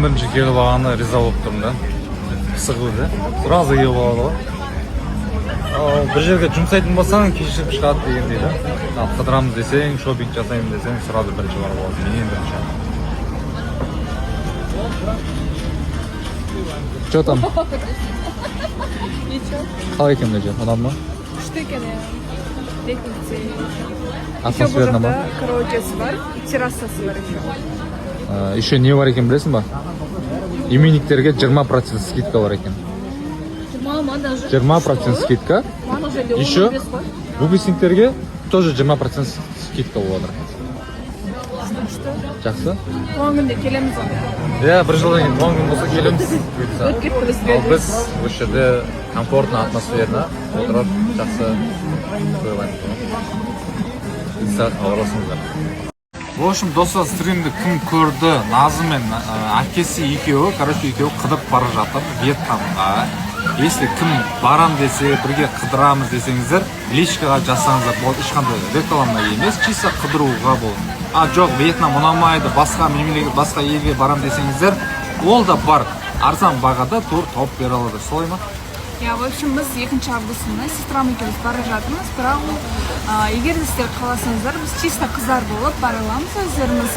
Birinchi kelib olganda rizo bo'lib turdim. Sig'ildi. Sразу yeb oldi. Bir yerga jumsaytın bo'lsang, kechib chiqadi degan deydi. Qidiramiz desang, shopping jasaymiz desang, sразу birinchi borib oldi. Men birinchi. Что там? Ничего. Қалай екен мына жер? Ұнады ма? Күшті екен, летница. Атмосферно ма? Караокесі бар, террасасы бар еще. Еще не бар екен білесің ба? Именниктерге 20% скидка бар екен. 20% скидка. Еще выпускниктерге тоже 20% скидка болады. Жақсы? Туған күнде келеміз ғой. Bir жылдан кейін туған күн болса келеміз. Ал біз осы жерде комфортно, атмосферно отырып, жақсы тойлаймыз. Сәт хабарласыңыздар. В общем, достар, стримді кім көрді? Назым мен әкесі екеуі, екеуі қыдырып бара жатыр Вьетнамға. Если кім барам десе, бірге қыдырамыз десеңіздер, личкаға жазсаңыздар болады. Ешқандай реклама емес, чисто қыдыруға болады. Жоқ, Вьетнам ұнамайды, басқа мемлекет, басқа елге барам десеңіздер, ол да бар. Арзан бағада тур тауып бере алады. Солай ма? В общем, біз 2 августында сестрам екеуміз бара жатырмыз, бірақ егер де сіздер қаласаңыздар, біз чисто қыздар болып бара аламыз өздеріміз.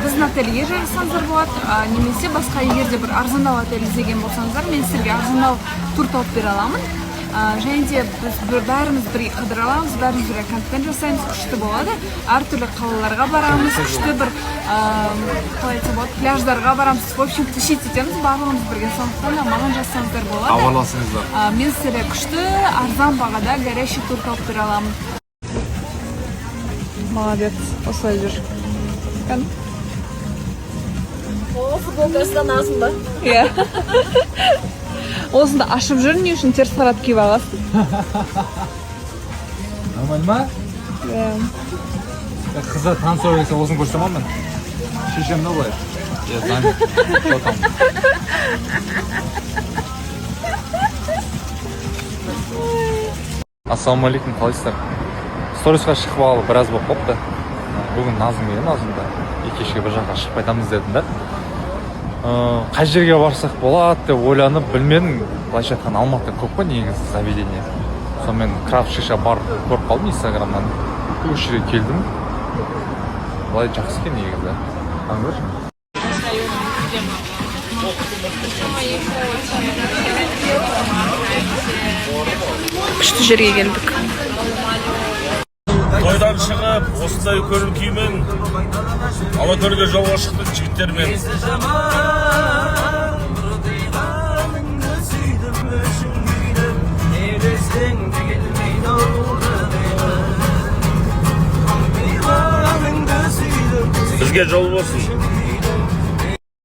Біздің отельге жарысаңыздар болады, немесе басқа егер де бір арзандау отель іздеген болсаңыздар, мен сіздерге арзандау тур тауып бере аламын. Және де біз бәріміз бірге қыдыра аламыз, бәріміз бірге контент жасаймыз, күшті болады. Әртүрлі қалаларға барамыз, күшті бір қалай айтса болады, пляждарға барамыз. В общем, тушить етеміз, барлығымыз бірге, сондықтан да маған жазсаңыздар болады. Хабарласыңыздар. Мен сіздерге күшті, арзан бағада горячий тур тауып бере аламын. Молодец, осылай жүр. О, футболкасынан азын ба? Иә. Осында ашып жүр, не үшін теріс қарап киіп аласың? Нормально ма? Иә. Қыздар танцор десе осыны көрсетемін мен. Шешем де былай. Ассалаумалейкум, қалайсыздар? Сторисқа шығып алып біраз болып қопты. Бүгін Назым келген, Назымда кешке бір жаққа шығып қайтамыз дедім да. Қай жерге барсақ болады деп ойланып білмедім. Былайша айтқан Алматыда көп қой негізі заведение. Сонымен крафт шиша бар көріп қалдым инстаграмнан. Осы жерге келдім. Былай жақсы екен негізі. Аңғыр? Күшті жерге келдік. Тойдан шығып, осындай көрін кимен Алатөлге жолға шықтық жігіттермен. Бізге жол болсын.